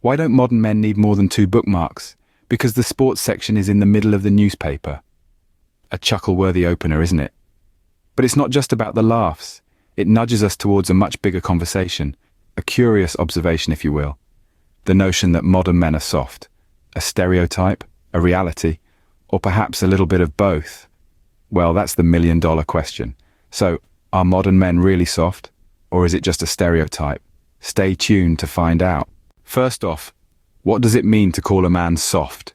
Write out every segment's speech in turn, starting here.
Why don't modern men need more than 2 bookmarks? Because the sports section is in the middle of the newspaper. A chuckle-worthy opener, isn't it? But it's not just about the laughs. It nudges us towards a much bigger conversation, a curious observation, if you will. The notion that modern men are soft. A stereotype, a reality, or perhaps a little bit of both. Well, that's the million-dollar question. So, are modern men really soft, or is it just a stereotype? Stay tuned to find out. First off, what does it mean to call a man soft?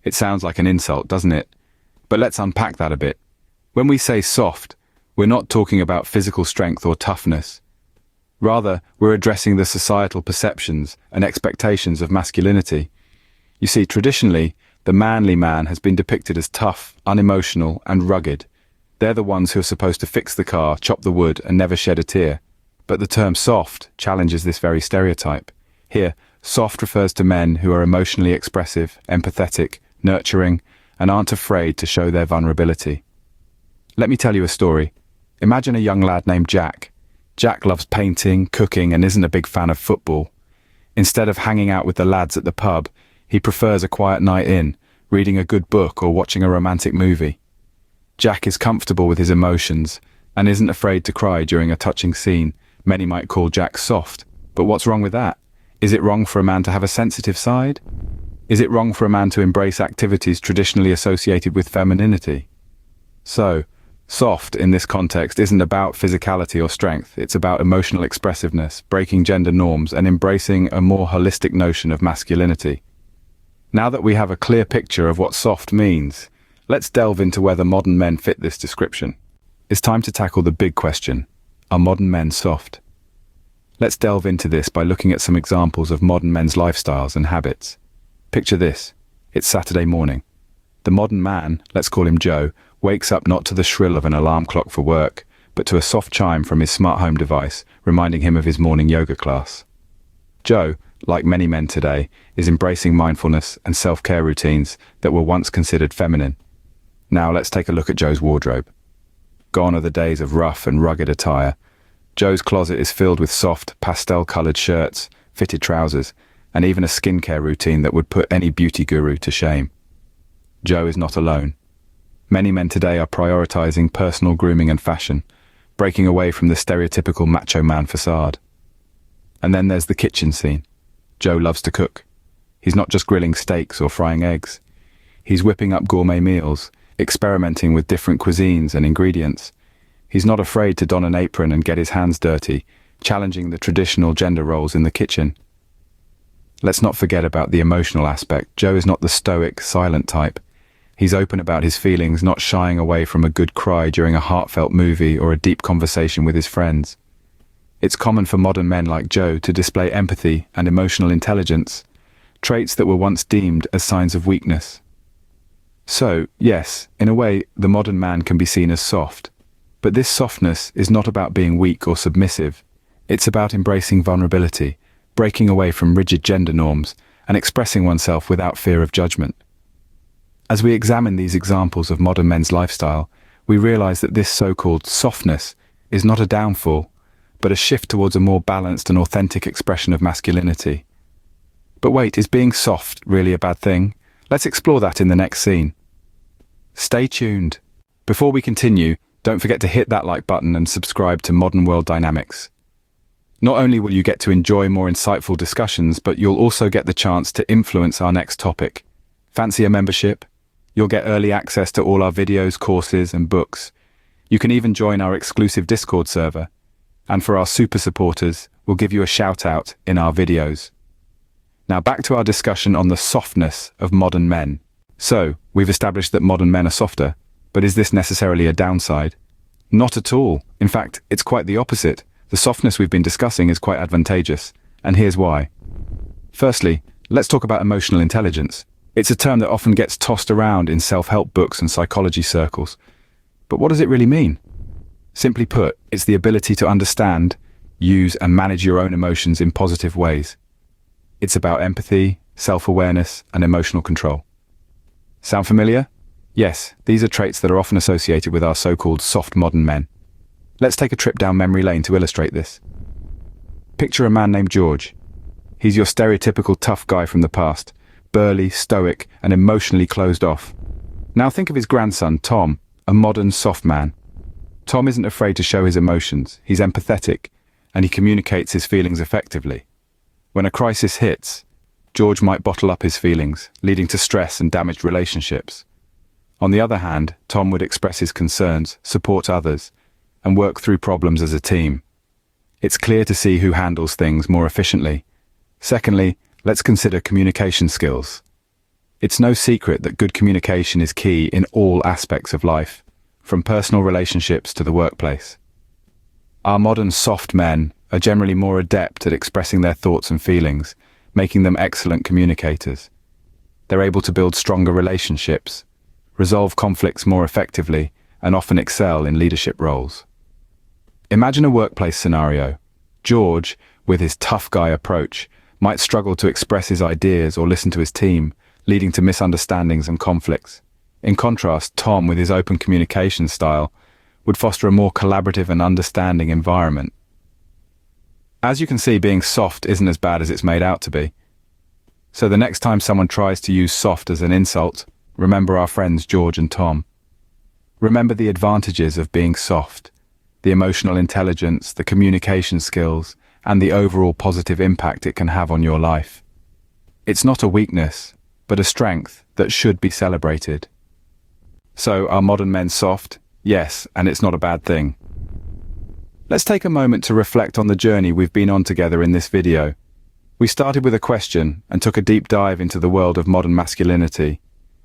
It sounds like an insult, doesn't it? But let's unpack that a bit. When we say soft, we're not talking about physical strength or toughness. Rather, we're addressing the societal perceptions and expectations of masculinity. You see, traditionally, the manly man has been depicted as tough, unemotional, and rugged. They're the ones who are supposed to fix the car, chop the wood, and never shed a tear. But the term soft challenges this very stereotype. Here, soft refers to men who are emotionally expressive, empathetic, nurturing, and aren't afraid to show their vulnerability. Let me tell you a story. Imagine a young lad named Jack. Jack loves painting, cooking, and isn't a big fan of football. Instead of hanging out with the lads at the pub, he prefers a quiet night in, reading a good book or watching a romantic movie. Jack is comfortable with his emotions and isn't afraid to cry during a touching scene. Many might call Jack soft, but what's wrong with that? Is it wrong for a man to have a sensitive side? Is it wrong for a man to embrace activities traditionally associated with femininity? So, soft in this context isn't about physicality or strength, it's about emotional expressiveness, breaking gender norms, and embracing a more holistic notion of masculinity. Now that we have a clear picture of what soft means, let's delve into whether modern men fit this description. It's time to tackle the big question: are modern men soft? Let's delve into this by looking at some examples of modern men's lifestyles and habits. Picture this. It's Saturday morning. The modern man, let's call him Joe, wakes up not to the shrill of an alarm clock for work, but to a soft chime from his smart home device, reminding him of his morning yoga class. Joe, like many men today, is embracing mindfulness and self-care routines that were once considered feminine. Now let's take a look at Joe's wardrobe. Gone are the days of rough and rugged attire. Joe's closet is filled with soft, pastel-colored shirts, fitted trousers, and even a skincare routine that would put any beauty guru to shame. Joe is not alone. Many men today are prioritizing personal grooming and fashion, breaking away from the stereotypical macho man facade. And then there's the kitchen scene. Joe loves to cook. He's not just grilling steaks or frying eggs. He's whipping up gourmet meals, experimenting with different cuisines and ingredients. He's not afraid to don an apron and get his hands dirty, challenging the traditional gender roles in the kitchen. Let's not forget about the emotional aspect. Joe is not the stoic, silent type. He's open about his feelings, not shying away from a good cry during a heartfelt movie or a deep conversation with his friends. It's common for modern men like Joe to display empathy and emotional intelligence, traits that were once deemed as signs of weakness. So, yes, in a way, the modern man can be seen as soft. But this softness is not about being weak or submissive. It's about embracing vulnerability, breaking away from rigid gender norms, and expressing oneself without fear of judgment. As we examine these examples of modern men's lifestyle, we realize that this so-called softness is not a downfall, but a shift towards a more balanced and authentic expression of masculinity. But wait, is being soft really a bad thing? Let's explore that in the next scene. Stay tuned. Before we continue, don't forget to hit that like button and subscribe to Modern World Dynamics. Not only will you get to enjoy more insightful discussions, but you'll also get the chance to influence our next topic. Fancy a membership? You'll get early access to all our videos, courses, and books. You can even join our exclusive Discord server. And for our super supporters, we'll give you a shout out in our videos. Now back to our discussion on the softness of modern men. So, we've established that modern men are softer, but is this necessarily a downside? Not at all. In fact, it's quite the opposite. The softness we've been discussing is quite advantageous, and here's why. Firstly, let's talk about emotional intelligence. It's a term that often gets tossed around in self-help books and psychology circles. But what does it really mean? Simply put, it's the ability to understand, use, and manage your own emotions in positive ways. It's about empathy, self-awareness, and emotional control. Sound familiar? Yes, these are traits that are often associated with our so-called soft modern men. Let's take a trip down memory lane to illustrate this. Picture a man named George. He's your stereotypical tough guy from the past, burly, stoic, and emotionally closed off. Now think of his grandson, Tom, a modern soft man. Tom isn't afraid to show his emotions, he's empathetic, and he communicates his feelings effectively. When a crisis hits, George might bottle up his feelings, leading to stress and damaged relationships. On the other hand, Tom would express his concerns, support others, and work through problems as a team. It's clear to see who handles things more efficiently. Secondly, let's consider communication skills. It's no secret that good communication is key in all aspects of life, from personal relationships to the workplace. Our modern soft men are generally more adept at expressing their thoughts and feelings, making them excellent communicators. They're able to build stronger relationships, resolve conflicts more effectively, and often excel in leadership roles. Imagine a workplace scenario. George, with his tough guy approach, might struggle to express his ideas or listen to his team, leading to misunderstandings and conflicts. In contrast, Tom, with his open communication style, would foster a more collaborative and understanding environment. As you can see, being soft isn't as bad as it's made out to be. So the next time someone tries to use soft as an insult, remember our friends George and Tom. Remember the advantages of being soft, the emotional intelligence, the communication skills, and the overall positive impact it can have on your life. It's not a weakness, but a strength that should be celebrated. So, are modern men soft? Yes, and it's not a bad thing. Let's take a moment to reflect on the journey we've been on together in this video. We started with a question and took a deep dive into the world of modern masculinity.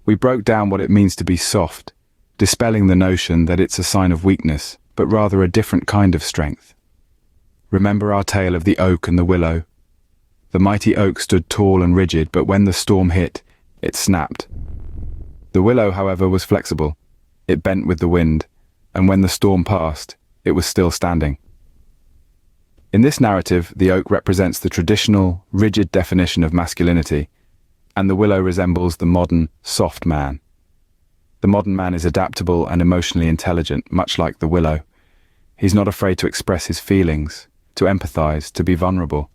We broke down what it means to be soft, dispelling the notion that it's a sign of weakness, but rather a different kind of strength. Remember our tale of the oak and the willow? The mighty oak stood tall and rigid, but when the storm hit, it snapped. The willow, however, was flexible. It bent with the wind, and when the storm passed, it was still standing. In this narrative, the oak represents the traditional, rigid definition of masculinity, and the willow resembles the modern, soft man. The modern man is adaptable and emotionally intelligent, much like the willow. He's not afraid to express his feelings, to empathize, to be vulnerable.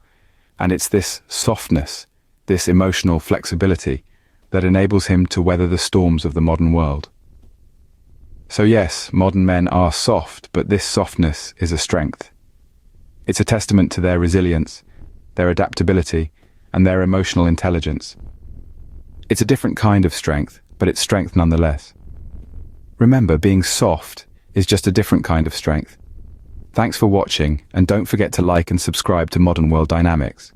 And it's this softness, this emotional flexibility, that enables him to weather the storms of the modern world. So yes, modern men are soft, but this softness is a strength. It's a testament to their resilience, their adaptability, and their emotional intelligence. It's a different kind of strength, but it's strength nonetheless. Remember, being soft is just a different kind of strength. Thanks for watching, and don't forget to like and subscribe to Modern World Dynamics.